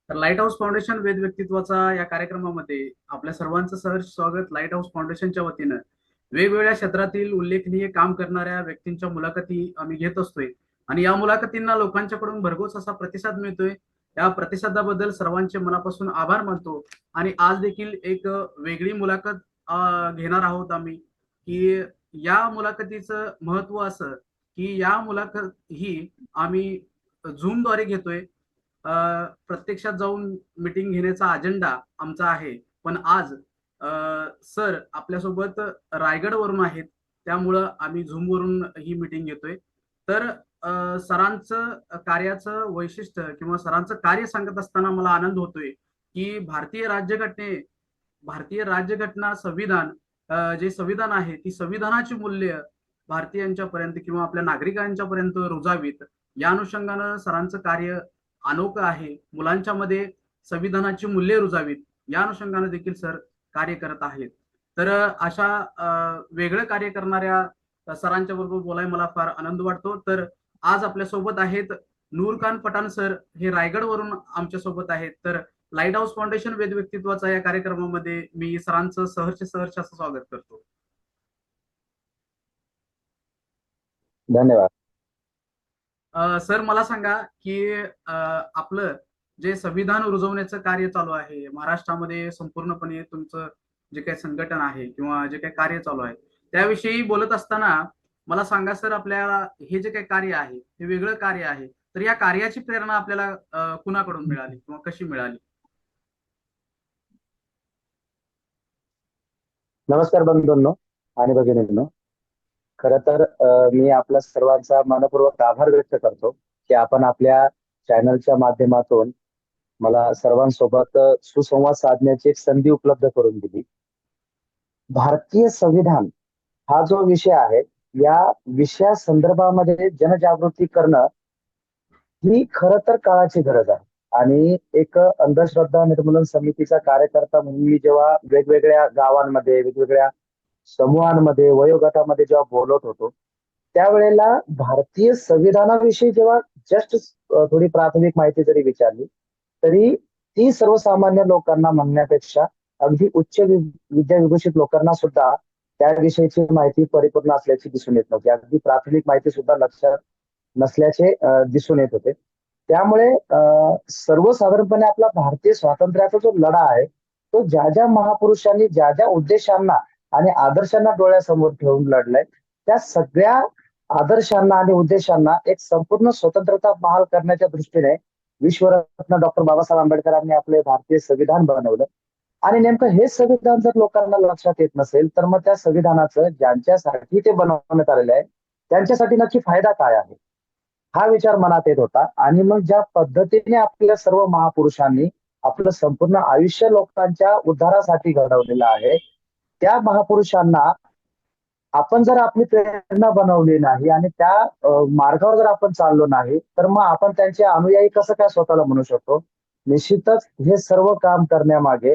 तर light house foundation वेद व्यक्तित्वाचा या कार्यक्रमामध्ये आपल्या सर्वांचं सहर्ष स्वागत. लाईट हाऊस फाउंडेशनच्या वतीनं वेगवेगळ्या क्षेत्रातील उल्लेखनीय काम करणाऱ्या व्यक्तींच्या मुलाखती आम्ही घेत असतोय आणि या मुलाखतींना लोकांच्याकडून भरघोस असा प्रतिसाद मिळतोय. या प्रतिसादाबद्दल सर्वांचे मनापासून आभार मानतो आणि आज देखील एक वेगळी मुलाखत घेणार आहोत आम्ही, की या मुलाखतीचं महत्व असं की या मुलाखत ही आम्ही झूमद्वारे घेतोय. प्रत्यक्षात जाऊन मीटिंग घेण्याचा अजेंडा आमचा आहे, पण आज सर आपल्यासोबत रायगडवरून आहेत, त्यामुळं आम्ही झूमवरून ही मीटिंग घेतोय. तर सरांचं कार्याचं वैशिष्ट्य किंवा सरांचं कार्य सांगत असताना मला आनंद होतोय की भारतीय राज्यघटना संविधान, जे संविधान आहे ती संविधानाची मूल्य भारतीयांच्या पर्यंत किंवा आपल्या नागरिकांच्या पर्यंत रुजावीत, या अनुषंगानं सरांचं कार्य अनोखं आहे. मुलांच्या मध्ये संविधानाची मूल्ये रुजावीत या अनुषंगाने देखील सर कार्य करत आहेत. तर अशा वेगळं कार्य करणाऱ्या सरांच्या बरोबर बोलायला मला फार आनंद वाटतो. तर आज आपल्या सोबत आहेत नूरखान पठाण सर, हे रायगडवरून आमच्या सोबत आहेत. तर लाईट हाऊस फाउंडेशन वेद व्यक्तित्वाचा या कार्यक्रमामध्ये मी सरांचं सहर्ष सहर्ष असं स्वागत करतो. धन्यवाद. सर मला सांगा की आपलं जे संविधान रुजवण्याचं कार्य चालू आहे महाराष्ट्रामध्ये, संपूर्णपणे तुमचं जे काही संघटन आहे किंवा जे काही कार्य चालू आहे त्याविषयी बोलत असताना मला सांगा सर, आपल्याला हे जे काही कार्य आहे हे वेगळं कार्य आहे, तर या कार्याची प्रेरणा आपल्याला कुणाकडून मिळाली किंवा कशी मिळाली? नमस्कार बंधूंनो आणि भगिनींनो. खरं तर मी आपल्या सर्वांचा मनपूर्वक आभार व्यक्त करतो की आपण आपल्या चॅनलच्या माध्यमातून मला सर्वांसोबत सुसंवाद साधण्याची एक संधी उपलब्ध करून दिली. भारतीय संविधान हा जो विषय आहे, या विषया संदर्भामध्ये जनजागृती करणं ही खरं तर काळाची गरज आहे. आणि एक अंधश्रद्धा निर्मूलन समितीचा कार्यकर्ता म्हणून मी जेव्हा वेगवेगळ्या गावांमध्ये, वेगवेगळ्या समूहांमध्ये, वयोगटामध्ये जेव्हा बोलत होतो, त्यावेळेला भारतीय संविधानाविषयी जेव्हा जस्ट थोडी प्राथमिक माहिती जरी विचारली, तरी ती सर्वसामान्य लोकांना म्हणण्यापेक्षा अगदी विद्या विभूषित लोकांना सुद्धा त्याविषयीची माहिती परिपूर्ण असल्याची दिसून येत नव्हती. अगदी प्राथमिक माहिती सुद्धा लक्षात नसल्याचे दिसून येत होते. त्यामुळे सर्वसाधारणपणे आपला भारतीय स्वातंत्र्याचा जो लढा आहे, तो ज्या ज्या महापुरुषांनी ज्या ज्या उद्देशांना आणि आदर्शांना डोळ्यासमोर ठेवून लढलाय, त्या सगळ्या आदर्शांना आणि उद्देशांना एक संपूर्ण स्वतंत्रता बहाल करण्याच्या दृष्टीने विश्वरत्न डॉक्टर बाबासाहेब आंबेडकरांनी आपले भारतीय संविधान बनवलं. आणि नेमकं हे संविधान जर लोकांना लक्षात येत नसेल, तर मग त्या संविधानाचं ज्यांच्यासाठी ते बनवण्यात आलेलं आहे त्यांच्यासाठी नक्की फायदा काय आहे, हा विचार मनात येत होता. आणि मग ज्या पद्धतीने आपल्या सर्व महापुरुषांनी आपलं संपूर्ण आयुष्य लोकांच्या उद्धारासाठी घडवलेलं आहे, त्या महापुरुषांना आपण जर आपली प्रेरणा बनवली नाही आणि त्या मार्गावर जर आपण चाललो नाही, तर मग आपण त्यांचे अनुयायी कसं काय स्वतःला म्हणू शकतो? निश्चितच हे सर्व काम करण्यामागे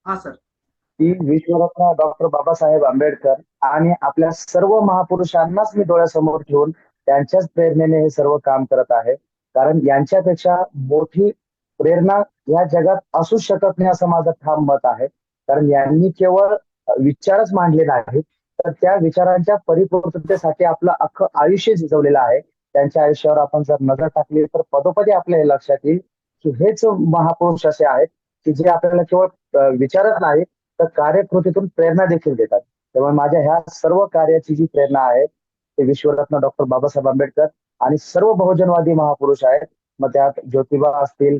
हा सर. ती विश्वरत्न डॉक्टर बाबासाहेब आंबेडकर आणि आपल्या सर्व महापुरुषांनाच मी डोळ्यासमोर ठेवून त्यांच्याच प्रेरणेने हे सर्व काम करत आहे. कारण यांच्यापेक्षा मोठी प्रेरणा या जगात असू शकत नाही, असं माझं ठाम मत आहे. कारण यांनी केवळ विचारच मांडले नाहीत, तर त्या विचारांच्या परिपूर्णतेसाठी आपलं अख्खं आयुष्य झिजवलेलं आहे. त्यांच्या आयुष्यावर आपण जर नजर टाकली तर पदोपदी आपल्या हे लक्षात येईल की हेच महापुरुष असे आहेत की जे आपल्याला केवळ विचारच नाही, तर कार्यकृतीतून प्रेरणा देखील देतात. त्यामुळे माझ्या ह्या सर्व कार्याची जी प्रेरणा आहे ते विश्वरत्न डॉक्टर बाबासाहेब आंबेडकर आणि सर्व बहुजनवादी महापुरुष आहेत. मग त्यात ज्योतिबा असतील,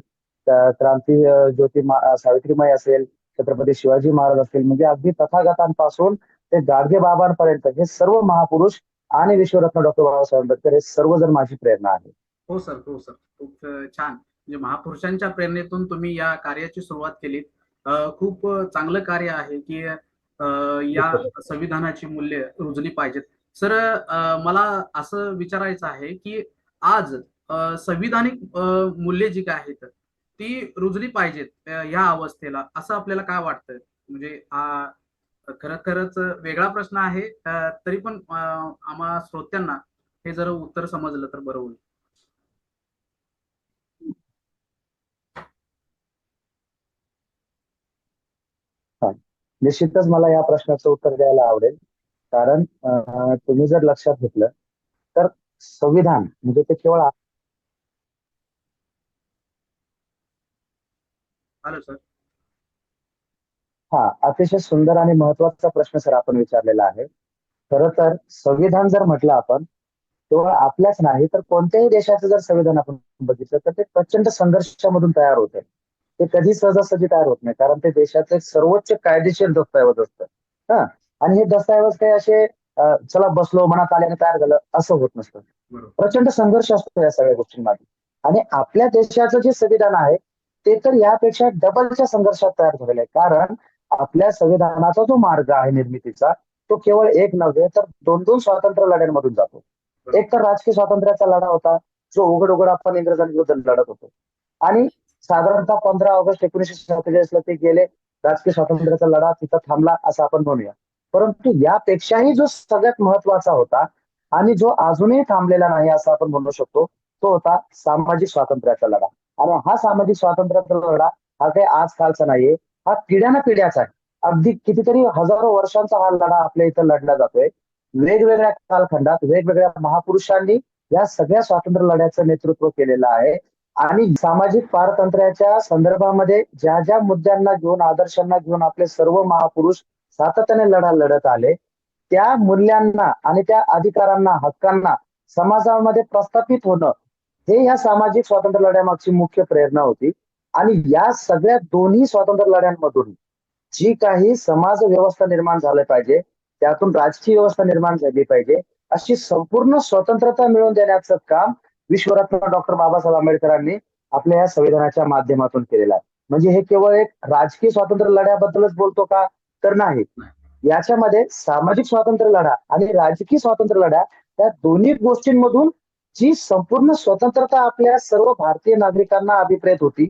क्रांती ज्योती सावित्रीमाई असेल, छत्रपती शिवाजी महाराज असतील, म्हणजे अगदी तथागतांपासून ते गाडगे बाबांपर्यंत हे सर्व महापुरुष आणि विश्वरत्न डॉक्टर बाबासाहेब आंबेडकर हे सर्वजण माझी प्रेरणा आहे. हो सर, हो सर, खूप छान. म्हणजे महापुरुषांच्या प्रेरणेतून तुम्ही या कार्याची सुरुवात केली. खूप चांगलं कार्य आहे की या संविधानाची मूल्य रुजली पाहिजेत. सर, मला असं विचारायचं आहे की आज संविधानिक मूल्ये जी काय आहेत ती रुजली पाहिजेत या अवस्थेला, असं आपल्याला काय वाटतं? म्हणजे खरंच वेगळा प्रश्न आहे, तरी पण आम्हा श्रोत्यांना हे जर उत्तर समजलं तर बरं होईल. निश्चितच मला या प्रश्नाचं उत्तर द्यायला आवडेल. कारण तुम्ही जर लक्षात घेतलं तर संविधान म्हणजे ते केवळ हॅलो सर. हा अतिशय सुंदर आणि महत्वाचा प्रश्न सर आपण विचारलेला आहे. खरं तर संविधान जर म्हटलं आपण केवळ आपल्याच नाही तर कोणत्याही देशाचं जर संविधान आपण बघितलं तर ते प्रचंड संघर्षामधून तयार होते. ते कधी सहजासहजी तयार होत नाही कारण ते देशाचे सर्वोच्च कायदेशीर दस्तऐवज असतं. हा. आणि हे दस्तऐवज काही असे चला बसलो मनात आल्याने तयार झालं असं होत नसतं. बरोबर. प्रचंड संघर्ष असतो या सगळ्या गोष्टींमध्ये. आणि आपल्या देशाचं जे संविधान आहे ते तर यापेक्षा डबलच्या संघर्षात तयार झालेलं आहे. कारण आपल्या संविधानाचा जो मार्ग आहे निर्मितीचा तो केवळ एक नव्हे तर दोन दोन स्वातंत्र्य लढ्यांमधून जातो. एक तर राजकीय स्वातंत्र्याचा लढा होता जो उघड उघड आपण इंग्रजांविरुद्ध लढत होतो. आणि साधारणतः 15 ऑगस्ट 1947 ते गेले. राजकीय स्वातंत्र्याचा लढा तिथं थांबला असं आपण म्हणूया. परंतु यापेक्षाही जो सगळ्यात महत्वाचा होता आणि जो अजूनही थांबलेला नाही असं आपण म्हणू शकतो तो होता सामाजिक स्वातंत्र्याचा लढा. आणि हा सामाजिक स्वातंत्र्याचा लढा हा काही आजकालचा नाहीये, हा पिढ्याचा आहे. अगदी कितीतरी हजारो वर्षांचा हा लढा आपल्या इथं लढला जातोय. वेगवेगळ्या कालखंडात वेगवेगळ्या महापुरुषांनी या सगळ्या स्वातंत्र्य लढ्याचं नेतृत्व केलेलं आहे. आणि सामाजिक पारतंत्र्याच्या संदर्भामध्ये ज्या ज्या मुद्द्यांना घेऊन आदर्शांना घेऊन आपले सर्व महापुरुष सातत्याने लढा लढत आले त्या मूल्यांना आणि त्या अधिकारांना हक्कांना समाजामध्ये प्रस्थापित होणं हे या सामाजिक स्वातंत्र्य लढ्यामागची मुख्य प्रेरणा होती. आणि या सगळ्या दोन्ही स्वातंत्र्य लढ्यांमधून जी काही समाज व्यवस्था निर्माण झाली पाहिजे त्यातून राजकीय व्यवस्था निर्माण झाली पाहिजे अशी संपूर्ण स्वतंत्रता मिळवून देण्याचं काम विश्वरत्न डॉक्टर बाबासाहेब आंबेडकरांनी आपल्या या संविधानाच्या माध्यमातून केलेलं आहे. म्हणजे हे केवळ एक राजकीय स्वातंत्र्य लढ्याबद्दलच बोलतो का तर नाही. याच्यामध्ये सामाजिक स्वातंत्र्य लढा आणि राजकीय स्वातंत्र्य लढा या दोन्ही गोष्टींमधून जी संपूर्ण स्वतंत्रता आपल्या सर्व भारतीय नागरिकांना अभिप्रेत होती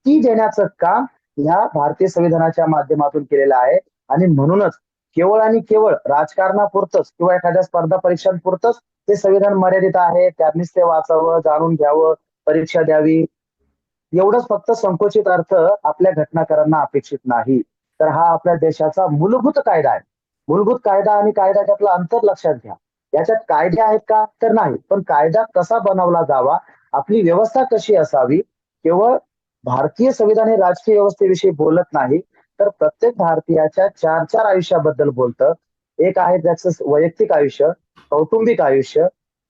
ती देण्याचं काम ह्या भारतीय संविधानाच्या माध्यमातून केलेलं आहे. आणि म्हणूनच केवळ आणि केवळ राजकारणापुरतच किंवा एखाद्या स्पर्धा परीक्षांपुरतच ते संविधान मर्यादित आहे. त्यांनीच ते वाचावं, जाणून घ्यावं, परीक्षा द्यावी एवढंच फक्त संकुचित अर्थ आपल्या घटनाकारांना अपेक्षित नाही. तर हा आपल्या देशाचा मूलभूत कायदा आहे. मूलभूत कायदा आणि कायदा त्यातलं अंतर लक्षात घ्या. याच्यात कायदे आहेत का तर नाही, पण कायदा कसा बनवला जावा, आपली व्यवस्था कशी असावी, केवळ भारतीय संविधान हे राजकीय व्यवस्थेविषयी बोलत नाही तर प्रत्येक भारतीयाच्या चार चार आयुष्याबद्दल बोलतं. एक आहे त्याचं वैयक्तिक आयुष्य, कौटुंबिक आयुष्य,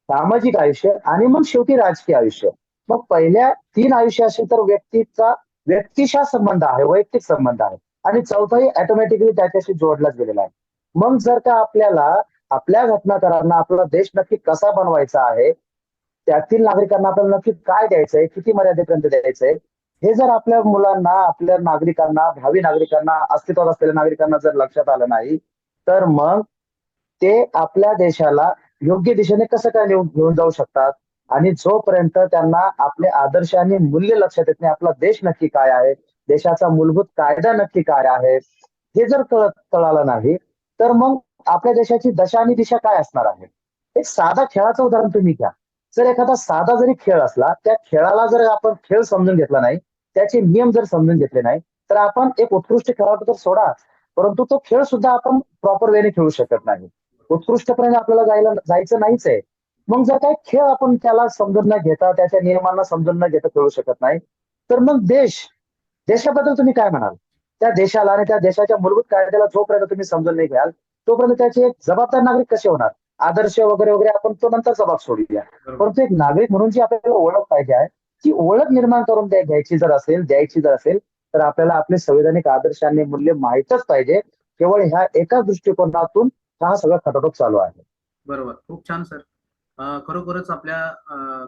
सामाजिक आयुष्य आणि मग शेवटी राजकीय आयुष्य. मग पहिल्या 3 आयुष्य असेल तर व्यक्तीचा संबंध आहे, वैयक्तिक संबंध आहे. आणि चौथाही ऑटोमॅटिकली त्याच्याशी जोडलाच गेलेला आहे. मग जर का आपल्याला आपल्या घटनाकारांना आपला देश नक्की कसा बनवायचा आहे, त्यातील नागरिकांना आपल्याला नक्की काय द्यायचंय, किती मर्यादेपर्यंत द्यायचंय, हे जर आपल्या मुलांना, आपल्या नागरिकांना, भावी नागरिकांना, अस्तित्वात असलेल्या नागरिकांना जर लक्षात आलं नाही, तर मग ते आपल्या देशाला योग्य दिशेने कसं काय घेऊन जाऊ शकतात. आणि जोपर्यंत त्यांना आपले आदर्श आणि मूल्य लक्षात येत नाही, आपला देश नक्की काय आहे, देशाचा मूलभूत कायदा नक्की काय आहे, हे जर कळालं नाही तर मग आपल्या देशाची दशा आणि दिशा काय असणार आहे. एक साधा खेळाचं उदाहरण तुम्ही घ्या. जर एखादा साधा जरी खेळ असला, त्या खेळाला जर आपण खेळ समजून घेतला नाही, त्याचे नियम जर समजून घेतले नाही, तर आपण एक उत्कृष्ट खेळाडू तर सोडा, परंतु तो खेळ सुद्धा आपण प्रॉपर वेने खेळू शकत नाही. उत्कृष्टपणे आपल्याला जायचं नाहीच आहे. मग जर काही खेळ आपण त्याला समजून न घेता, त्याच्या नियमांना समजून न घेता खेळू शकत नाही, तर मग देशाबद्दल तुम्ही काय म्हणाल. त्या देशाला आणि त्या देशाच्या मूलभूत कायद्याला जोपर्यंत तुम्ही समजून नाही घ्याल तोपर्यंत त्याचे एक जबाबदार नागरिक कसे होणार. आदर्श वगैरे वगैरे आपण तो नंतरचा भाग सोडूया, परंतु एक नागरिक म्हणून जी आपल्याला ओळख पाहिजे आहे ती ओळख निर्माण करून द्यायची जर असेल तर आपल्याला आपले संवैधानिक आदर्श आणि मूल्य माहीतच पाहिजे. केवळ ह्या एकाच दृष्टिकोनातून हा सगळा खटाटोप चालू आहे. बरोबर, खूप छान सर. खरोखरच आपल्या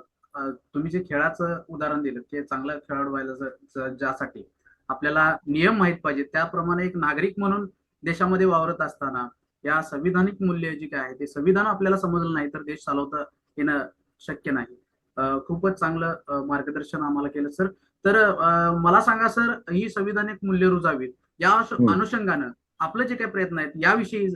तुम्ही जे खेळाचं उदाहरण दिलं ते चांगला खेळाडू व्हायला ज्यासाठी आपल्याला नियम माहित पाहिजे, त्याप्रमाणे एक नागरिक म्हणून देशामध्ये वावरत असताना या संविधानिक मूल्य जी काय आहे ते संविधान आपल्याला समजलं नाही तर देश चालवता येणं शक्य नाही. खूपच चांगलं मार्गदर्शन आम्हाला केलं सर. तर मला सांगा सर, ही संविधानिक मूल्य रुजावीत या अनुषंगानं आपलं जे काही प्रयत्न आहेत याविषयी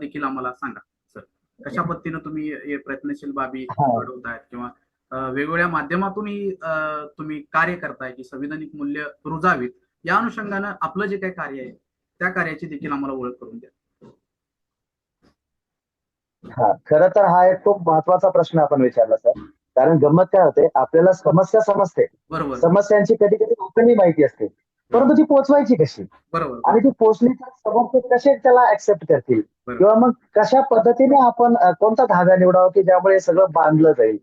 देखील आम्हाला सांगा सर. कशा पद्धतीनं तुम्ही हे प्रयत्नशील बाबी घडवतायत किंवा वेगवेगळ्या माध्यमातूनही तुम्ही कार्य करताय की संविधानिक मूल्य रुजावीत या अनुषंगानं आपलं जे काही कार्य आहे त्या कार्याची देखील आम्हाला ओळख करून द्या. हा, खरं तर हा एक खूप महत्वाचा प्रश्न आपण विचारला सर. कारण गंमत काय होते, आपल्याला समस्या समजते, बरोबर समस्यांची कधी कधी उत्तरही माहिती असते, परंतु ती पोहोचवायची कशी बरोबर आणि ती बरोबर पोहोचली तर समोरचे कसे त्याला ऍक्सेप्ट करतील बरोबर किंवा मग कशा पद्धतीने आपण कोणता धागा निवडावा की ज्यामुळे हे सगळं बांधलं जाईल,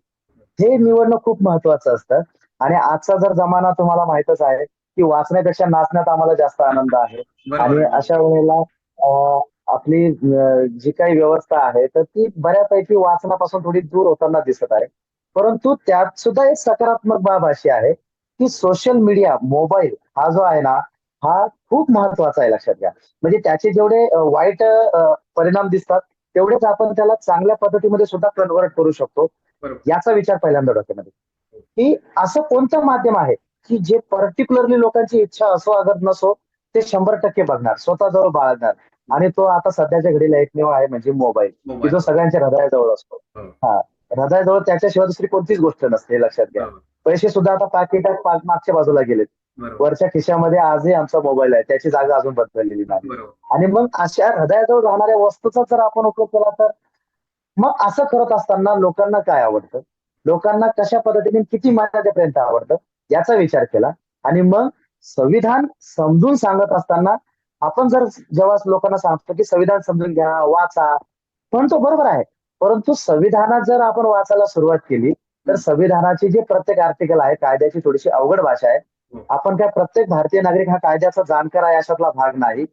हे निवडणं खूप महत्वाचं असतं. आणि आजचा जर जमाना तुम्हाला माहितच आहे की वाचण्यापेक्षा नाचण्यात आम्हाला जास्त आनंद आहे. बरोबर आणि आहे बरोबर. अशा वेळेला आपली जी काही व्यवस्था आहे तर ती बऱ्यापैकी वाचनापासून थोडी दूर होताना दिसत आहे. परंतु त्यात सुद्धा एक सकारात्मक बाब अशी आहे की सोशल मीडिया, मोबाईल हा जो आहे ना, हा खूप महत्वाचा आहे लक्षात घ्या. म्हणजे त्याचे जेवढे वाईट परिणाम दिसतात, तेवढेच आपण त्याला चांगल्या पद्धतीमध्ये सुद्धा कन्व्हर्ट करू शकतो. बरोबर याचा विचार पहिल्यांदा डोक्यामध्ये, की असं कोणतं माध्यम आहे की जे पर्टिक्युलरली लोकांची इच्छा असो अगर नसो, ते 100% बघणार, स्वतःजवळ बाळगणार. आणि तो आता सध्याच्या घडीला एकमेव आहे म्हणजे मोबाईल, की मोबाईल जो सगळ्यांच्या हृदयाजवळ असतो. बरोबर हा, हृदयाजवळ त्याच्याशिवाय दुसरी कोणतीच गोष्ट नसते, हे लक्षात घ्या. बरोबर पैसे सुद्धा आता पाकिटात मागच्या बाजूला गेलेत. बरोबर वरच्या खिशामध्ये आजही आमचा मोबाईल आहे, त्याची जागा अजून बदललेली नाही. बरोबर आणि मग अशा हृदयाजवळ राहणाऱ्या वस्तूचा जर आपण उपयोग केला तर मग असं करत असताना लोकांना काय आवडतं, लोकांना कशा पद्धतीने किती मर्यादेपर्यंत आवडतं, याचा विचार केला. आणि मग संविधान समजून सांगत असताना आपण जर जेव्हा लोकांना सांगतो की संविधान समजून घ्या, वाचा, म्हणतो बरोबर आहे. परंतु संविधानात जर आपण वाचायला सुरुवात केली तर हम्म. संविधानाची जे प्रत्येक आर्टिकल आहे, कायद्याची थोडीशी अवघड भाषा आहे. हो. आपण काय प्रत्येक भारतीय नागरिक हा कायद्याचा जाणकार आहे अशातला भाग नाही.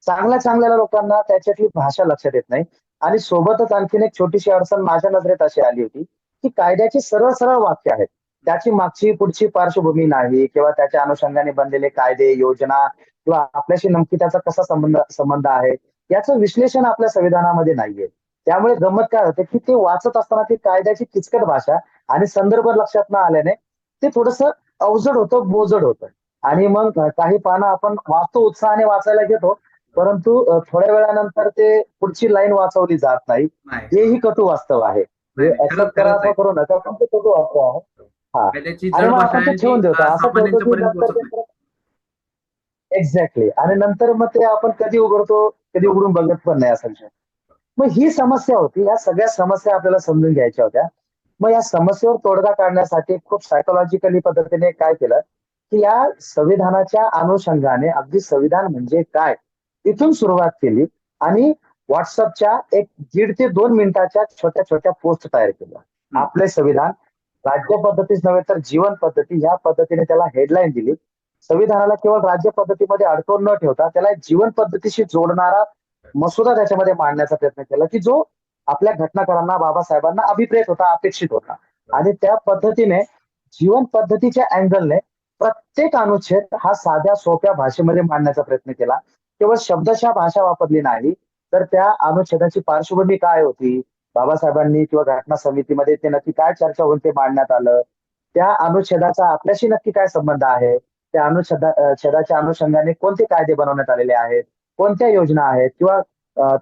चांगल्या चांगल्या लोकांना त्याच्यातली भाषा लक्षात येत नाही. आणि सोबतच आणखीन एक छोटीशी अडचण माझ्या नजरेत अशी आली होती की कायद्याची सरळ सरळ वाक्य आहेत, त्याची मागची पुढची पार्श्वभूमी नाही किंवा त्याच्या अनुषंगाने बनलेले कायदे, योजना किंवा आपल्याशी नक्की त्याचा कसा संबंध संबंध आहे, याचं विश्लेषण आपल्या संविधानामध्ये नाहीये. त्यामुळे गंमत काय होते की ते वाचत असताना ती कायद्याची किचकट भाषा आणि संदर्भ लक्षात न आल्याने ते थोडंसं अवजड होतं, बोजड होतं. आणि मग काही पानं आपण वाचतो, उत्साहाने वाचायला घेतो, परंतु थोड्या वेळानंतर ते पुढची लाईन वाचवली जात नाही. नाही हेही कटू वास्तव आहे. नाही हे नाही, खरंच ऍक्सेप्ट करा खरंच आहे. अथवा करू नका, पण ते कटू वास्तव आहे. हा. कायद्याची आणि जड मग भाषा आपण आहे ते आणि ठेवून देतो, असं ठेवतो सामान्यांच्या की पर्यंत नंतर पोहोचत नाही. ते एक्झॅक्टली. आणि नंतर मग ते आपण कधी उघडतो, कधी उघडून बघत पण नाही असा विषय. मग ही समस्या होती. या सगळ्या समस्या आपल्याला समजून घ्यायच्या होत्या. मग या समस्येवर तोडगा काढण्यासाठी खूप सायकोलॉजिकली पद्धतीने काय केलं, की या संविधानाच्या अनुषंगाने अगदी संविधान म्हणजे काय, इथून सुरुवात केली. आणि WhatsAppच्या एक 1.5 ते 2 मिनिटाच्या छोट्या छोट्या पोस्ट तयार केल्या. हम्म. आपले संविधान राज्य पद्धतीच नव्हे तर जीवन पद्धती, ह्या पद्धतीने त्याला हेडलाईन दिली. संविधानाला केवळ राज्य पद्धतीमध्ये अडकवून न ठेवता त्याला एक जीवन पद्धतीशी जोडणारा मसुदा त्याच्यामध्ये मांडण्याचा प्रयत्न केला, की जो आपल्या घटनाकारांना, बाबासाहेबांना अभिप्रेत होता, अपेक्षित होता. आणि त्या पद्धतीने जीवन पद्धतीच्या अँगलने प्रत्येक अनुच्छेद हा साध्या सोप्या भाषेमध्ये मांडण्याचा प्रयत्न केला. केवळ शब्दशः भाषा वापरली नाही, तर त्या अनुच्छेदाची पार्श्वभूमी काय होती, बाबासाहेबांनी किंवा घटना समितीमध्ये ते नक्की काय चर्चा होऊन ते मांडण्यात आलं, त्या अनुच्छेदाचा आपल्याशी नक्की काय संबंध आहे, त्या छेदाच्या अनुषंगाने कोणते कायदे बनवण्यात आलेले आहेत, कोणत्या योजना आहेत किंवा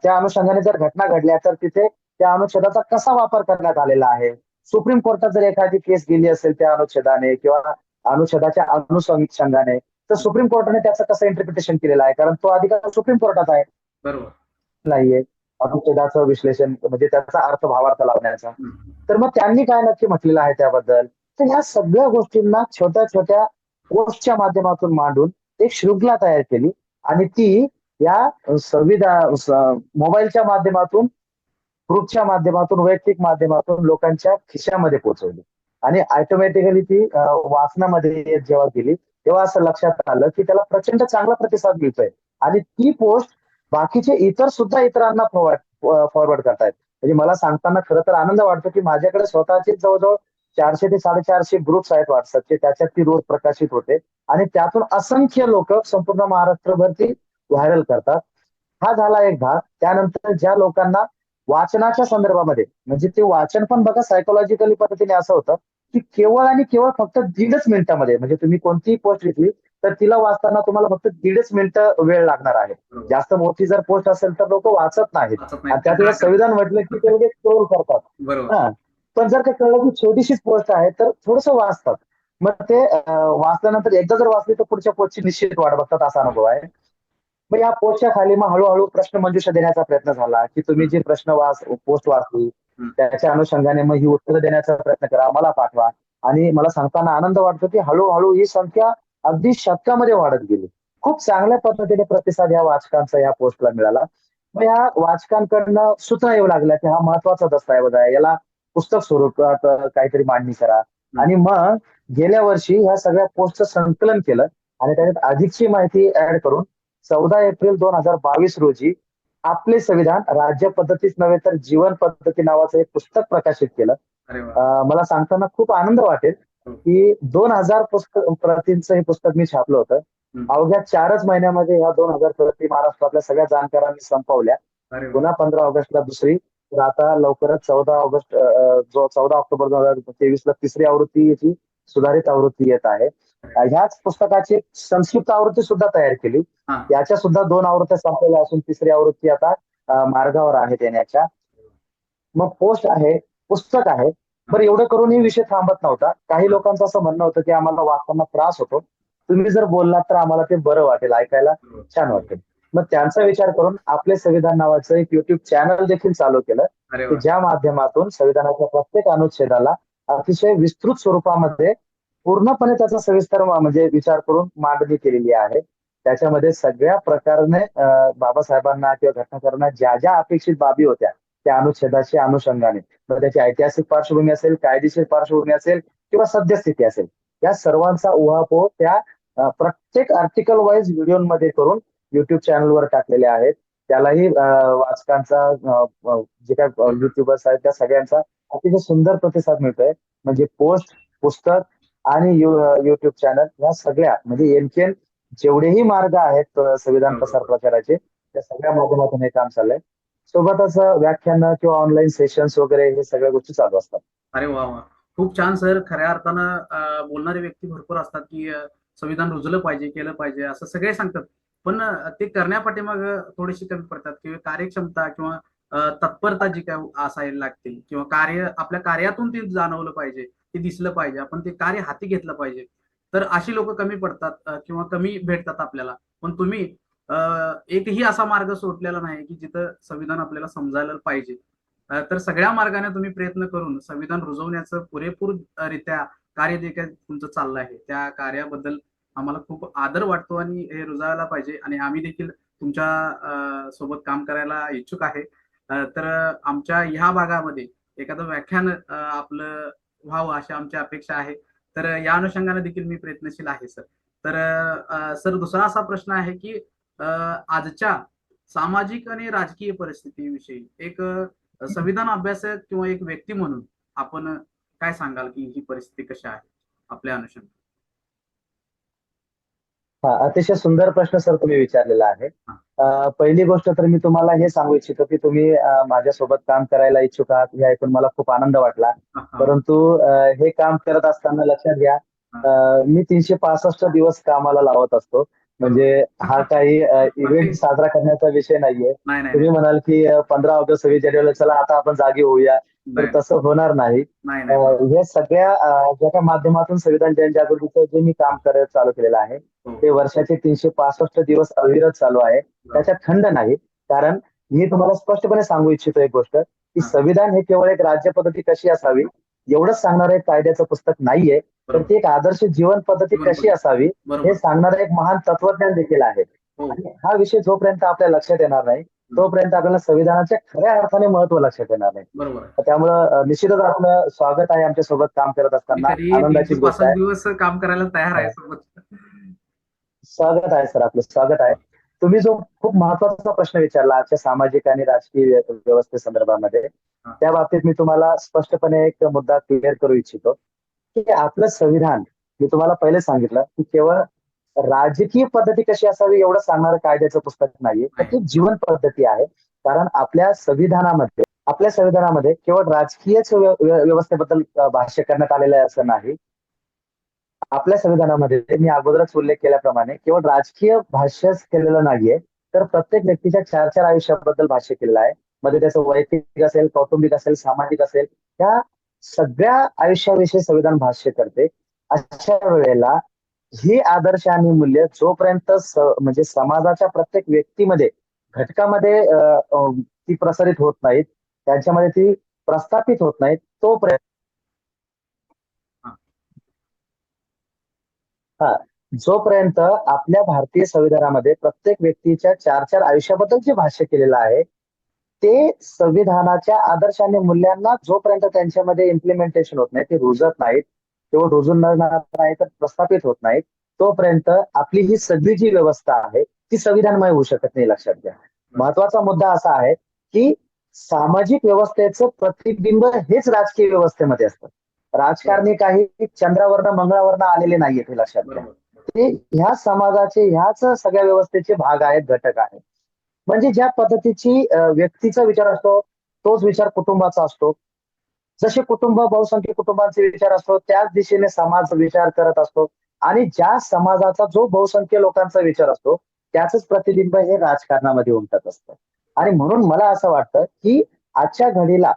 त्या अनुषंगाने जर घटना घडल्या तर तिथे त्या अनुच्छेदाचा कसा वापर करण्यात आलेला आहे. सुप्रीम कोर्टात जर एखादी केस गेली असेल त्या अनुच्छेदाने किंवा अनुच्छेदाच्या अनुषंगाने, तर सुप्रीम कोर्टाने त्याचं कसं इंटरप्रिटेशन केलेलं आहे, कारण तो अधिकार सुप्रीम कोर्टात आहे, बरोबर नाहीये अनुच्छेदाचं विश्लेषण म्हणजे त्याचा अर्थ भावार्थ लावण्याचा. हम्म. तर मग त्यांनी काय नक्की म्हटलेलं आहे त्याबद्दल. तर ह्या सगळ्या गोष्टींना छोट्या छोट्या पोस्टच्या माध्यमातून मांडून एक शृंखला तयार केली. आणि ती या मोबाईलच्या माध्यमातून, ग्रुपच्या माध्यमातून, वैयक्तिक माध्यमातून लोकांच्या खिशामध्ये पोहोचवली. आणि ऑटोमॅटिकली ती वाचनामध्ये जेव्हा गेली तेव्हा असं लक्षात आलं की त्याला प्रचंड चांगला प्रतिसाद मिळतोय. आणि ती पोस्ट बाकीचे इतर सुद्धा इतरांना फॉरवर्ड करतायत. म्हणजे मला सांगताना खरं तर आनंद वाटतो की माझ्याकडे स्वतःचे जवळजवळ 400 ते 450 ग्रुप्स आहेत WhatsAppचे, त्याच्यात ती रोज प्रकाशित होते. आणि त्यातून असंख्य लोक संपूर्ण महाराष्ट्रभर ती व्हायरल करतात. हा झाला एक भाग. त्यानंतर ज्या लोकांना वाचनाच्या संदर्भामध्ये, म्हणजे ते वाचन पण बघा सायकोलॉजिकली पद्धतीने असं होतं की केवळ आणि केवळ फक्त 1.5 मिनिटामध्ये, म्हणजे तुम्ही कोणतीही पोस्ट लिहिली तर तिला वाचताना तुम्हाला फक्त 1.5 मिनिटं वेळ लागणार आहे. बरोबर जास्त मोठी जर पोस्ट असेल तर लोक वाचत नाहीत. वाचत आणि नाही त्यात जर कंटाळा करतात. संविधान म्हटलं की ते लगेच स्क्रोल करतात. बरोबर हा. पण जर का कळलं की छोटीशीच पोस्ट आहे तर थोडस वाचतात. मग ते वाचल्यानंतर एकदा जर वाचली तर पुढच्या पोस्टची निश्चित वाट बघतात, असा अनुभव आहे. मग या पोस्टच्या खाली मग हळूहळू प्रश्न मंजुषा देण्याचा प्रयत्न झाला, की तुम्ही जी पोस्ट वाचली हम्म. त्याच्या अनुषंगाने मग ही उत्तरं देण्याचा प्रयत्न करा, मला पाठवा. आणि मला सांगताना आनंद वाटतो की हळूहळू ही संख्या अगदी शतकामध्ये वाढत गेली. खूप चांगल्या पद्धतीने प्रतिसाद या वाचकांचा या पोस्टला मिळाला. मग या वाचकांकडनं सूचना येऊ लागल्या की हा महत्वाचा दस्तऐवज आहे, याला पुस्तक स्वरूपात काहीतरी मांडणी करा. आणि मग गेल्या वर्षी ह्या सगळ्या पोस्टचं संकलन केलं आणि त्याच्यात अधिकची माहिती ऍड करून 14 एप्रिल 2022 रोजी आपले संविधान राज्य पद्धतीच नव्हे तर जीवन पद्धती नावाचं एक पुस्तक प्रकाशित केलं. अरे वा. मला सांगताना खूप आनंद वाटेल की 2000 प्रतींचं हे पुस्तक मी छापलं होतं. अवघ्या 4च महिन्यामध्ये ह्या 2000 प्रती महाराष्ट्रातल्या सगळ्या जाणकारांनी संपवल्या. अरे वा. पुन्हा 15 ऑगस्टला दुसरी, तर आता लवकरच 14 ऑक्टोबर 2023ला तिसरी आवृत्तीची सुधारित आवृत्ती येत आहे. ह्याच पुस्तकाची संक्षिप्त आवृत्ती सुद्धा तयार केली. हा. याच्या सुद्धा 2 आवृत्त्या संपलेल्या असून तिसरी आवृत्ती आता मार्गावर आहे देण्याच्या. मग पोस्ट आहे, पुस्तक आहे. बरं, एवढं करूनही विषय थांबत नव्हता. काही लोकांचं असं म्हणणं होतं की आम्हाला वाचताना त्रास होतो, तुम्ही जर बोललात तर आम्हाला ते बरं वाटेल, ऐकायला छान वाटेल. मग त्यांचा विचार करून आपले संविधान नावाचं एक युट्यूब चॅनल देखील चालू केलं, अरे की वा. ज्या माध्यमातून संविधानाच्या प्रत्येक अनुच्छेदाला अतिशय विस्तृत स्वरूपामध्ये पूर्णपणे त्याचा सविस्तर म्हणजे विचार करून मांडणी केलेली आहे. त्याच्यामध्ये सगळ्या प्रकाराने बाबासाहेबांना किंवा घटनाकारांना ज्या ज्या अपेक्षित बाबी होत्या त्या अनुच्छेदाच्या अनुषंगाने, मग त्याची ऐतिहासिक पार्श्वभूमी असेल, कायदेशीर पार्श्वभूमी असेल किंवा सद्यस्थिती असेल, या सर्वांचा उहापोह त्या प्रत्येक आर्टिकल वाईज व्हिडिओमध्ये करून युट्यूब चॅनलवर टाकलेले आहेत. त्यालाही वाचकांचा जे काय युट्यूबर्स आहेत त्या सगळ्यांचा अतिशय सुंदर प्रतिसाद मिळतोय. म्हणजे पोस्ट, पुस्तक आणि युट्यूब चॅनल या सगळ्या म्हणजे एनकेन जेवढेही मार्ग आहेत संविधान प्रसार प्रचाराचे, त्या सगळ्या माध्यमातून हे काम चाललंय. सोबतच व्याख्यानं किंवा ऑनलाईन सेशन्स वगैरे हे सगळ्या गोष्टी चालू असतात. अरे वा वा. खूप छान सर. खऱ्या अर्थानं बोलणारे व्यक्ती भरपूर असतात की संविधान रुजलं पाहिजे, केलं पाहिजे असं सगळे सांगतात. पण ते करण्यापाठीमाग थोडीशी कमी पडतात किंवा कार्यक्षमता किंवा तत्परता जी काय असायला लागते किंवा आपल्या कार्यातून ते जाणवलं पाहिजे, ते दिसलं पाहिजे, आपण ते कार्य हाती घेतलं पाहिजे. तर अशी लोक कमी पडतात किंवा कमी भेटतात आपल्याला. पण तुम्ही एकही असा मार्ग सोडलेला नाही की जिथं संविधान आपल्याला समजायला पाहिजे. तर सगळ्या मार्गाने तुम्ही प्रयत्न करून संविधान रुजवण्याचं पुरेपूर रित्या कार्य जे काही तुमचं चाललं आहे त्या कार्याबद्दल आम्हाला खूप आदर वाटतो आणि हे रुजायला पाहिजे आणि आम्ही देखील तुमच्या सोबत काम करायला इच्छुक आहे. तर आमच्या ह्या भागामध्ये एखादं व्याख्यान आपलं व्हावं अशी आमची अपेक्षा आहे. तर या अनुषंगाने देखील मी प्रयत्नशील आहे सर. तर सर दुसरा असा प्रश्न आहे की आजच्या सामाजिक आणि राजकीय परिस्थितीविषयी एक संविधान अभ्यासक किंवा एक व्यक्ती म्हणून आपण काय सांगाल की ही परिस्थिती कशी आहे आपल्या अनुषंगाने? हा, अतिशय सुंदर प्रश्न सर तुम्ही विचारलेला आहे. पहिली गोष्ट तर मी तुम्हाला हे सांगू इच्छितो की तुम्ही माझ्यासोबत काम करायला इच्छुक आहात, हे ऐकून मला खूप आनंद वाटला. परंतु हे काम करत असताना लक्षात घ्या, मी 365 दिवस कामाला लावत असतो. म्हणजे हा काही इव्हेंट साजरा करण्याचा विषय नाहीये. तुम्ही म्हणाल की 15 ऑगस्ट 26 जानेवारी चला आता आपण जागी होऊया, तर तसं होणार नाही. हे सगळ्या ज्या काही माध्यमातून संविधान जनजागृतीचं जे मी काम करत चालू केलेलं आहे ते वर्षाचे 365 दिवस अविरत चालू आहे. त्याच्यात खंड नाही. कारण मी तुम्हाला स्पष्टपणे सांगू इच्छितो एक गोष्ट की संविधान हे केवळ एक राज्य पद्धती कशी असावी एवढंच सांगणारं एक कायद्याचं पुस्तक नाहीये, तर ती एक आदर्श जीवन पद्धती कशी असावी हे सांगणारं एक महान तत्वज्ञान देखील आहे. आणि हा विषय जोपर्यंत आपल्या लक्षात येणार नाही तोपर्यंत आपल्याला संविधानाच्या खऱ्या अर्थाने महत्व लक्षात येणार नाही. त्यामुळं निश्चितच आपलं स्वागत आहे आमच्या सोबत काम करत असताना. आनंदाची गोष्ट आहे. दिवस काम करायला तयार आहे सोबत. स्वागत आहे सर, आपलं स्वागत आहे. तुम्ही जो खूप महत्वाचा प्रश्न विचारला आजच्या सामाजिक आणि राजकीय व्यवस्थेसंदर्भामध्ये, त्या बाबतीत मी तुम्हाला स्पष्टपणे एक मुद्दा क्लिअर करू इच्छितो की आपलं संविधान, मी तुम्हाला पहिले सांगितलं की केवळ राजकीय पद्धती कशी असावी एवढं सांगणारं कायद्याचं पुस्तक नाहीये, तर ती जीवन पद्धती आहे. कारण आपल्या संविधानामध्ये केवळ राजकीयच व्यवस्थेबद्दल भाष्य करण्यात आलेलं आहे असं नाही. आपल्या संविधानामध्ये मी अगोदरच उल्लेख केल्याप्रमाणे केवळ राजकीय भाष्यच केलेलं नाहीये, तर प्रत्येक व्यक्तीच्या 4 आयुष्याबद्दल भाष्य केलेलं आहे. मध्ये त्याचं वैयक्तिक असेल, कौटुंबिक असेल, सामाजिक असेल, त्या सगळ्या आयुष्याविषयी संविधान भाष्य करते. अशा वेळेला ही आदर्श आणि मूल्य जोपर्यंत म्हणजे समाजाच्या प्रत्येक व्यक्तीमध्ये घटकामध्ये ती प्रसारित होत नाहीत, त्यांच्यामध्ये ती प्रस्थापित होत नाहीत, तोपर्यंत हा. हा जोपर्यंत आपल्या भारतीय संविधानामध्ये प्रत्येक व्यक्तीच्या 4 आयुष्याबद्दल जे भाष्य केलेलं आहे, ते संविधानाच्या आदर्श आणि मूल्यांना जोपर्यंत त्यांच्यामध्ये इम्प्लिमेंटेशन होत नाही, ते रुजत नाहीत, किंवा रुजून नाही तर प्रस्थापित होत नाहीत, तोपर्यंत आपली ही सगळी जी व्यवस्था आहे ती संविधानमय होऊ शकत नाही. लक्षात घ्या. महत्वाचा मुद्दा असा आहे की सामाजिक व्यवस्थेचं प्रतिबिंब हेच राजकीय व्यवस्थेमध्ये असतं. राजकारणी काही चंद्रावरनं मंगळावरनं आलेले नाहीयेत, हे लक्षात घ्या. ते ह्या समाजाचे, ह्याच सगळ्या व्यवस्थेचे भाग आहेत, घटक आहेत. म्हणजे ज्या पद्धतीची व्यक्तीचा विचार असतो, तोच विचार कुटुंबाचा असतो. जसे कुटुंब बहुसंख्य कुटुंबांचे विचार असतो, त्याच दिशेने समाज विचार करत असतो. आणि ज्या समाजाचा जो बहुसंख्य लोकांचा विचार असतो, त्याच प्रतिबिंब हे राजकारणामध्ये उमटत असतं. आणि म्हणून मला असं वाटतं की आजच्या घडीला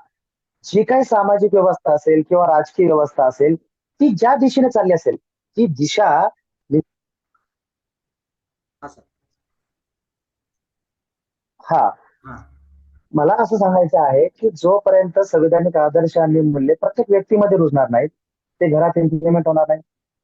जी काही सामाजिक व्यवस्था असेल किंवा राजकीय व्यवस्था असेल, ती ज्या दिशेने चालली असेल, ती दिशा असं. हा हा. मला असं सांगायचं आहे की जोपर्यंत संविधानिक आदर्श आणि मूल्य प्रत्येक व्यक्तीमध्ये रुजणार नाहीत, ते घरात इम्प्लिमेंट होणार नाही.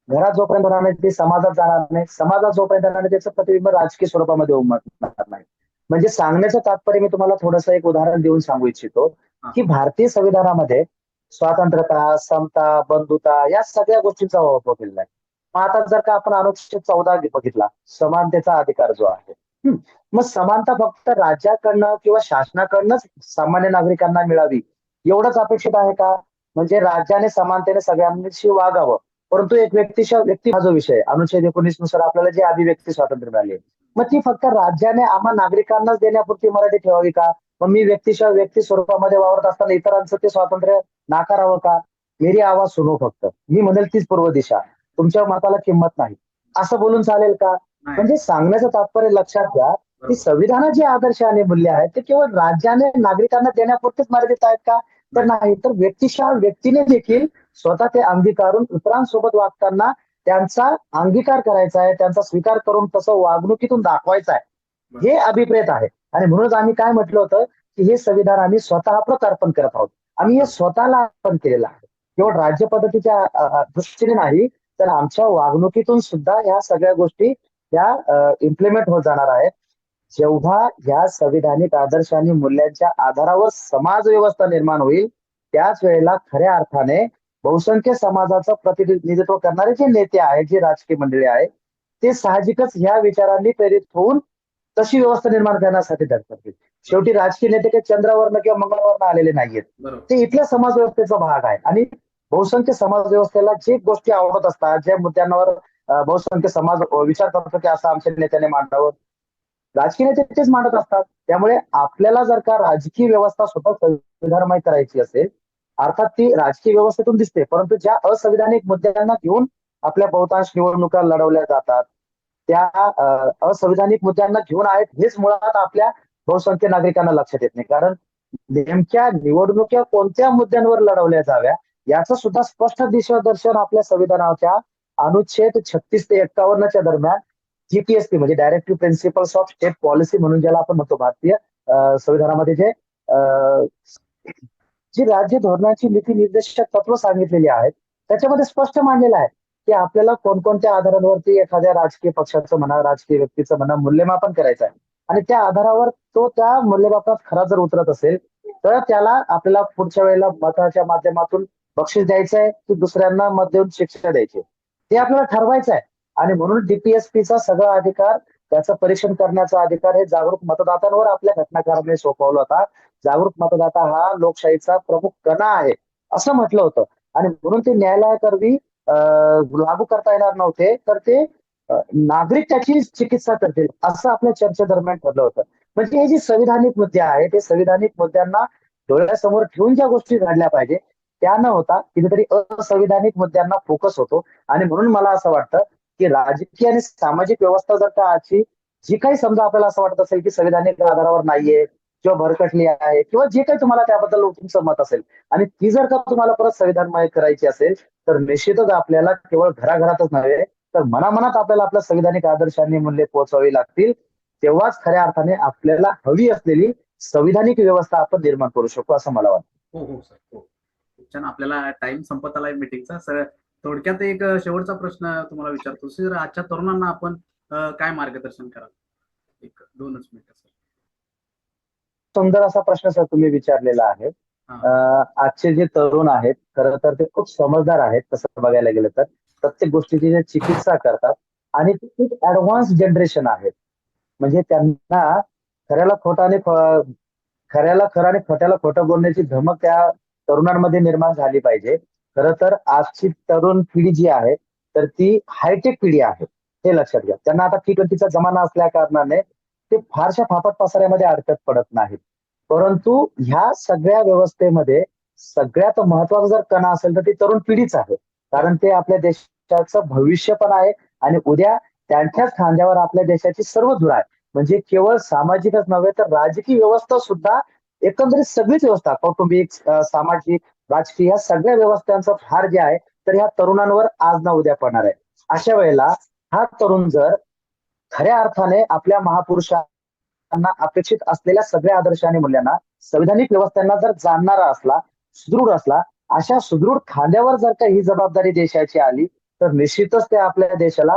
घरात जोपर्यंत होणार नाही, ते समाजात जाणार नाही. समाजात जोपर्यंत होणार नाही, त्याचं प्रतिबिंब राजकीय स्वरूपामध्ये उमटणार नाही. म्हणजे सांगण्याचं तात्पर्य मी तुम्हाला थोडंसं एक उदाहरण देऊन सांगू इच्छितो की भारतीय संविधानामध्ये स्वातंत्र्यता, समता, बंधुता या सगळ्या गोष्टींचा वापर केलेला आहे. मग आता जर का आपण अनुच्छेद 14 बघितला, समानतेचा अधिकार जो आहे, मग समानता फक्त राज्याकडनं किंवा शासनाकडनंच सामान्य नागरिकांना मिळावी एवढंच अपेक्षित आहे का? म्हणजे राज्याने समानतेने सगळ्यांशी वागावं, परंतु एक व्यक्तीच्या व्यक्ती हा जो विषय अनुच्छेद 19 नुसार आपल्याला जे अभिव्यक्ती स्वातंत्र्य मिळाले, मग ती फक्त राज्याने आम्हा नागरिकांनाच देण्यापुरती मर्यादित ठेवावी का? मग मी व्यक्तीच्या व्यक्ती स्वरूपामध्ये वावरत असताना इतरांचं ते स्वातंत्र्य नाकारावं का? मेरी आवाज सुनो फक्त, मी म्हणेल तीच पूर्व दिशा, तुमच्या मताला किंमत नाही, असं बोलून चालेल का? म्हणजे सांगण्याचं तात्पर्य लक्षात घ्या की संविधानाचे आदर्श आणि मूल्य आहेत ते केवळ राज्याने नागरिकांना देण्यापुरतेच मर्यादित आहेत का? तर नाही, तर व्यक्तिशः व्यक्तीने देखील स्वतः ते अंगीकारून इतरांसोबत वागताना त्यांचा अंगीकार करायचा आहे, त्यांचा स्वीकार करून तसं वागणुकीतून दाखवायचं आहे, हे अभिप्रेत आहे. आणि म्हणूनच आम्ही काय म्हटलं होतं की हे संविधान आम्ही स्वतः अर्पण करत आहोत. आम्ही हे स्वतःला अर्पण केलेलं आहे, केवळ राज्य पद्धतीच्या दृष्टीने नाही, तर आमच्या वागणुकीतून सुद्धा ह्या सगळ्या गोष्टी त्या इम्प्लिमेंट होत जाणार आहेत. जेव्हा या संविधानिक आदर्श आणि मूल्यांच्या आधारावर समाज व्यवस्था निर्माण होईल, त्याच वेळेला खऱ्या अर्थाने बहुसंख्य समाजाचं प्रतिनिधित्व करणारे जे नेते आहेत, जे राजकीय मंडळी आहेत, ते साहजिकच ह्या विचारांनी प्रेरित होऊन तशी व्यवस्था निर्माण करण्यासाठी धडपडतील. शेवटी राजकीय नेते काही चंद्रावरनं किंवा मंगळावरनं आलेले नाहीयेत, ते इथल्या समाज व्यवस्थेचा भाग आहे. आणि बहुसंख्य समाज व्यवस्थेला जे गोष्टी आवडत असतात, ज्या मुद्द्यांवर बहुसंख्य समाज विचार करतो की असं आमच्या नेत्याने मांडावं, राजकीय नेते तेच मांडत असतात. त्यामुळे आपल्याला जर का राजकीय व्यवस्था स्वतः संविधानमय करायची असेल, अर्थात ती राजकीय व्यवस्थेतून दिसते, परंतु ज्या असंविधानिक मुद्द्यांना घेऊन आपल्या बहुतांश निवडणुका लढवल्या जातात, त्या असंविधानिक मुद्द्यांना घेऊन आहेत, हेच मुळात आपल्या बहुसंख्य नागरिकांना लक्षात येत नाही. कारण नेमक्या निवडणुका कोणत्या मुद्द्यांवर लढवल्या जाव्या याचं सुद्धा स्पष्ट दिशादर्शन आपल्या संविधानाच्या अनुच्छेद 36 ते 51च्या दरम्यान जीपीएसपी म्हणजे directive principles of state policy म्हणून ज्याला आपण म्हणतो भारतीय संविधानामध्ये जे जी राज्य धोरणाची नीती निर्देशक तत्व सांगितलेली आहेत, त्याच्यामध्ये स्पष्ट मांडलेलं आहे की आपल्याला कोणकोणत्या आधारांवरती एखाद्या राजकीय पक्षाचं म्हणा, राजकीय व्यक्तीचं म्हणा, मूल्यमापन करायचं आहे. आणि त्या आधारावर तो त्या मूल्यमापनात खरा जर उतरत असेल, तर त्याला आपल्याला पुढच्या वेळेला मताच्या माध्यमातून बक्षीस द्यायचं आहे की दुसऱ्यांना मत देऊन शिक्षा द्यायची, ते आपल्याला ठरवायचं आहे. आणि म्हणून डीपीएसपीचा सगळा अधिकार, त्याचं परीक्षण करण्याचा अधिकार हे जागरूक मतदात्यांवर आपल्या घटनाकारांनी सोपवला होता. जागरूक मतदाता हा लोकशाहीचा प्रमुख कणा आहे असं म्हटलं होतं. आणि म्हणून ते न्यायालयाकरवी लागू करता येणार नव्हते, तर ते नागरिक त्याची चिकित्सा करतील असं आपल्या चर्चेदरम्यान ठरलं होतं. म्हणजे हे जे संविधानिक मुद्दे आहेत, ते संविधानिक मुद्द्यांना डोळ्यासमोर ठेवून ज्या गोष्टी घडल्या पाहिजे त्या न होता कितीतरी असंविधानिक मुद्द्यांना फोकस होतो. आणि म्हणून मला असं वाटतं की राजकीय आणि सामाजिक व्यवस्था जर का आजची जी काही समजा आपल्याला असं वाटत असेल की संविधानिक आधारावर नाहीये किंवा भरकटली आहे किंवा जे काही तुम्हाला त्याबद्दल तुमचं मत असेल, आणि ती जर का तुम्हाला परत संविधानमय करायची असेल, तर निश्चितच आपल्याला केवळ घराघरातच नव्हे तर मनामनात आपल्याला आपल्या संविधानिक आदर्शांनी मूल्ये पोहोचवावी लागतील, तेव्हाच खऱ्या अर्थाने आपल्याला हवी असलेली संविधानिक व्यवस्था आपण निर्माण करू शकतो असं मला वाटतं. हो हो सर, हो. खूप छान. आपल्याला टाइम संपत आलाय मीटिंगचा सर. थोडक्यात एक शेवटचा प्रश्न तुम्हाला विचारतो सर. आजच्या तरुणांना आपण काय मार्गदर्शन कराल? एक 2च मिनिटं सर. सुंदर असा प्रश्न सर तुम्ही विचारलेला आहे. हा. आजचे जे तरुण आहेत खरं तर ते खूप समजदार आहेत तसं बघायला गेलं तर. प्रत्येक गोष्टीची जे चिकित्सा करतात आणि ते खूप ऍडव्हान्स जनरेशन आहेत. म्हणजे त्यांना खऱ्याला खोटा आणि खऱ्याला खरं आणि खोट्याला खोटं बोलण्याची धमक त्या तरुणांमध्ये निर्माण झाली पाहिजे. खरं तर आजची तरुण पिढी जी आहे तर ती हायटेक पिढी आहे, हे लक्षात घ्या. त्यांना आता T20चा जमाना असल्या कारणाने ते फारशा फाफत पसाऱ्यामध्ये अडकत पडत नाहीत. परंतु ह्या सगळ्या व्यवस्थेमध्ये सगळ्यात महत्वाचा जर कणा असेल तर ती तरुण पिढीच आहे. कारण ते आपल्या देशाचं भविष्य पण आहे आणि उद्या त्यांच्याच खांद्यावर आपल्या देशाची सर्व धुरा आहे. म्हणजे केवळ सामाजिकच नव्हे तर राजकीय व्यवस्था सुद्धा, एकंदरीत सगळीच व्यवस्था, कौटुंबिक, सामाजिक, राजकीय या सगळ्या व्यवस्थांचं भार जे आहे तर ह्या तरुणांवर आज ना उद्या पडणार आहे. अशा वेळेला हा तरुण जर खऱ्या अर्थाने आपल्या महापुरुषांना अपेक्षित असलेल्या सगळ्या आदर्श आणि मूल्यांना, संविधानिक व्यवस्थांना जर जाणणारा असला, सुदृढ असला, अशा सुदृढ खांद्यावर जर का ही जबाबदारी देशाची आली तर निश्चितच ते आपल्या देशाला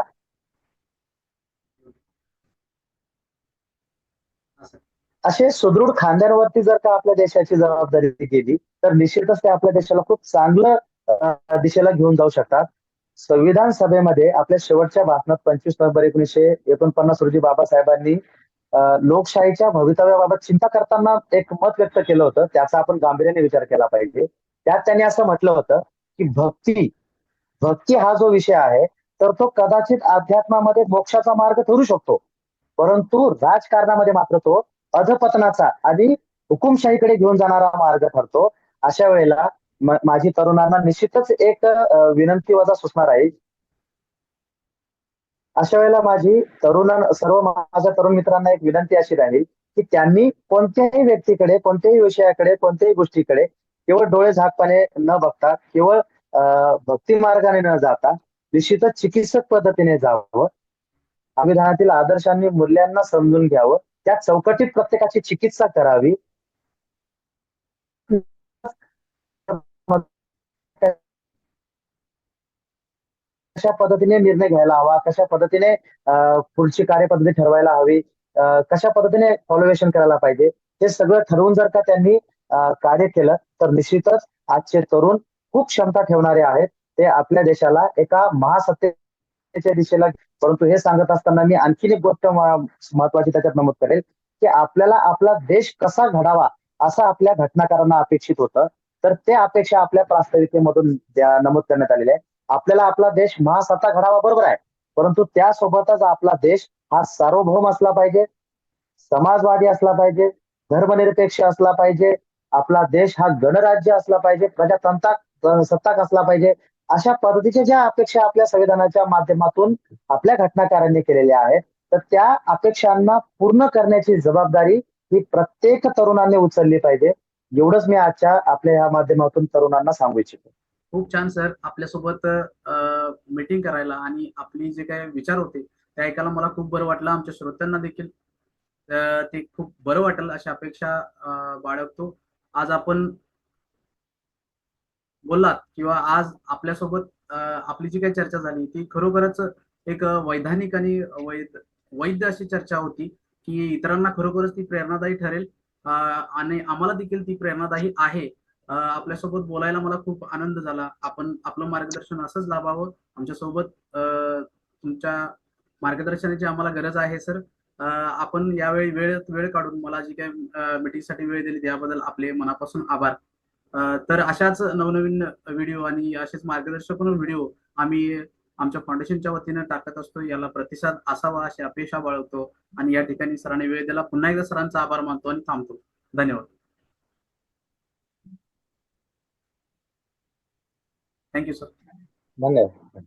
असं. असे सुदृढ खांद्यांवरती जर का आपल्या देशाची जबाबदारी गेली तर निश्चितच ते आपल्या देशाला खूप चांगलं दिशेला घेऊन जाऊ शकतात. संविधान सभेमध्ये आपल्या शेवटच्या भाषणात 25 नोव्हेंबर 1949 रोजी बाबासाहेबांनी लोकशाहीच्या भवितव्याबाबत चिंता करताना एक मत व्यक्त केलं होतं. त्याचा आपण गांभीर्याने विचार केला पाहिजे. त्यात त्यांनी असं म्हटलं होतं की भक्ती भक्ती हा जो विषय आहे तर तो कदाचित अध्यात्मामध्ये मोक्षाचा मार्ग ठरू शकतो, परंतु राजकारणामध्ये मात्र तो अधपतनाचा आणि हुकुमशाहीकडे घेऊन जाणारा मार्ग ठरतो. अशा वेळेला माझी तरुणांना निश्चितच एक विनंती वजा सूचना राहील. अशा वेळेला माझी सर्व माझ्या तरुण मित्रांना एक विनंती अशी राहील की त्यांनी कोणत्याही व्यक्तीकडे, कोणत्याही विषयाकडे, कोणत्याही गोष्टीकडे केवळ डोळे झाकपणे न बघता, केवळ भक्ती मार्गाने न जाता निश्चितच चिकित्सक पद्धतीने जावं. संविधानातील आदर्शांनी मूल्यांना समजून घ्यावं. त्या चौकटीत प्रत्येकाची चिकित्सा करावी. कशा पद्धतीने निर्णय घ्यायला हवा, कशा पद्धतीने पुढची कार्यपद्धती ठरवायला हवी, कशा पद्धतीने फॉलोवेशन करायला पाहिजे, हे सगळं ठरवून जर का त्यांनी कार्य केलं तर निश्चितच आजचे तरुण खूप क्षमता ठेवणारे आहेत. ते आपल्या देशाला एका महासत्तेच्या दिशेला. परंतु हे सांगत असताना मी आणखीन एक गोष्ट महत्वाची त्याच्यात नमूद करेल की आपल्याला आपला देश कसा घडावा असं आपल्या घटनाकारांना अपेक्षित होतं. तर ते अपेक्षा आपल्या प्रास्ताविकेमधून नमूद करण्यात आलेल्या आहे. आपल्याला आपला देश महासत्ता घडावा, बरोबर आहे, परंतु त्यासोबतच आपला देश हा सार्वभौम असला पाहिजे, समाजवादी असला पाहिजे, धर्मनिरपेक्ष असला पाहिजे, आपला देश हा गणराज्य असला पाहिजे, सत्ताक असला पाहिजे. अशा पद्धतीच्या ज्या अपेक्षा आपल्या संविधानाच्या माध्यमातून आपल्या घटनाकारांनी केलेल्या आहेत तर त्या अपेक्षांना पूर्ण करण्याची जबाबदारी ही प्रत्येक तरुणाने उचलली पाहिजे. एवढंच मी आजच्या आपल्या या माध्यमातून तरुणांना सांगू इच्छितो. खूप छान सर. आपल्यासोबत मीटिंग करायला आणि आपली जे काही विचार होते ते ऐकायला मला खूप बरं वाटलं. आमच्या श्रोत्यांना देखील ते खूप बरं वाटेल अशी अपेक्षा बाळगतो. आज आपण बोललात किंवा आज आपल्यासोबत आपली जी काही चर्चा झाली ती खरोखरच एक वैधानिक आणि वैध अशी चर्चा होती की इतरांना खरोखरच ती प्रेरणादायी ठरेल आणि आम्हाला देखील ती प्रेरणादायी आहे. आपल्यासोबत बोलायला मला खूप आनंद झाला. आपण आपलं मार्गदर्शन असंच लाभावं. आमच्यासोबत तुमच्या मार्गदर्शनाची आम्हाला गरज आहे सर. आपण यावेळी वेळ काढून मला जी काही मीटिंगसाठी वेळ दिली त्याबद्दल आपले मनापासून आभार. तर अशाच नवनवीन व्हिडिओ आणि असेच मार्गदर्शक व्हिडिओ आम्ही आमच्या फाउंडेशनच्या वतीनं टाकत असतो. याला प्रतिसाद असावा अशी अपेक्षा बाळगतो आणि या ठिकाणी सरांनी वेळ दिला. पुन्हा एकदा सरांचा आभार मानतो आणि थांबतो. धन्यवाद. Thank you sir. धन्यवाद.